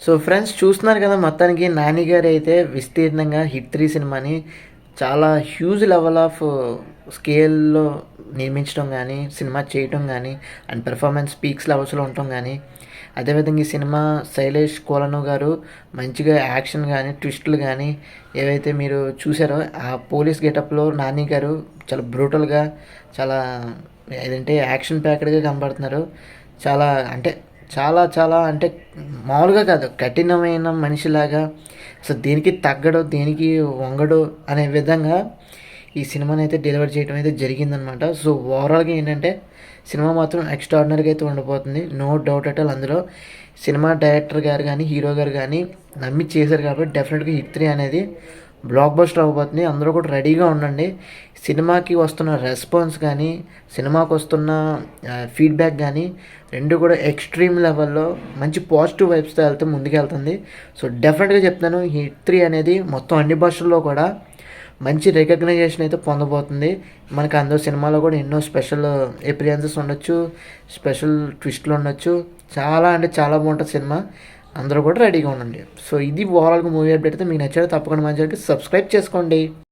So friends చూస్తున్నారు కదా, మొత్తానికి 'నాని' గారైతే విస్తీర్ణంగా 'హిట్ 3' సినిమాని చాలా హ్యూజ్ లెవెల్ ఆఫ్ స్కేల్‌లో నిర్మించడం గానీ, సినిమా చేయటం గానీ, అండ్ పెర్ఫార్మెన్స్ పీక్స్ లెవెల్స్‌లో ఉండటం గానీ, అదేవిధంగా ఈ సినిమా శైలేష్ కోలను గారు మంచిగా యాక్షన్ గానీ, ట్విస్టులు గానీ ఏవైతే మీరు చూసారో, ఆ పోలీస్ గెటప్‌లో 'నాని' గారు చాలా బ్రూటల్‌గా, చాలా ఏదంటే యాక్షన్ ప్యాక్డ్‌గా కనపడుతున్నారు. చాలా అంటే చాలా చాలా అంటే మామూలుగా కాదు, కఠినమైన మనిషిలాగా అసలు దేనికి తగ్గడు, దేనికి వంగడు అనే విధంగా ఈ సినిమాని అయితే డెలివర్ చేయడం అయితే జరిగిందనమాట. సో ఓవరాల్గా ఏంటంటే సినిమా మాత్రం ఎక్స్ట్రాడినరీగా అయితే ఉండిపోతుంది, నో డౌట్ అట్ ఆల్. అందులో సినిమా డైరెక్టర్ గారు కానీ, హీరో గారు కానీ నమ్మి చేశారు కాబట్టి డెఫినెట్గా 'హిట్ 3' అనేది బ్లాక్ బస్టర్ అవ్వబోతుంది. అందరూ కూడా రెడీగా ఉండండి. సినిమాకి వస్తున్న రెస్పాన్స్ కానీ, సినిమాకి వస్తున్న ఫీడ్బ్యాక్ కానీ రెండు కూడా ఎక్స్ట్రీమ్ లెవెల్లో మంచి పాజిటివ్ వైబ్స్తో వెళ్తే ముందుకెళ్తుంది. సో డెఫినెట్గా చెప్తాను, 'హిట్ 3' అనేది మొత్తం అన్ని భాషల్లో కూడా మంచి రికగ్నైజేషన్ అయితే పొందబోతుంది. మనకి అందులో సినిమాలో కూడా ఎన్నో స్పెషల్ ఎపిరియన్సెస్ ఉండొచ్చు, స్పెషల్ ట్విస్ట్లు ఉండొచ్చు. చాలా అంటే చాలా బాగుంటుంది సినిమా. అందరూ కూడా రెడీగా ఉండండి. సో ఇది ఓవరాల్గా మూవీ అప్డేట్ అయితే మీకు నచ్చితే తప్పకుండా మన ఛానల్కి సబ్స్క్రైబ్ చేసుకోండి.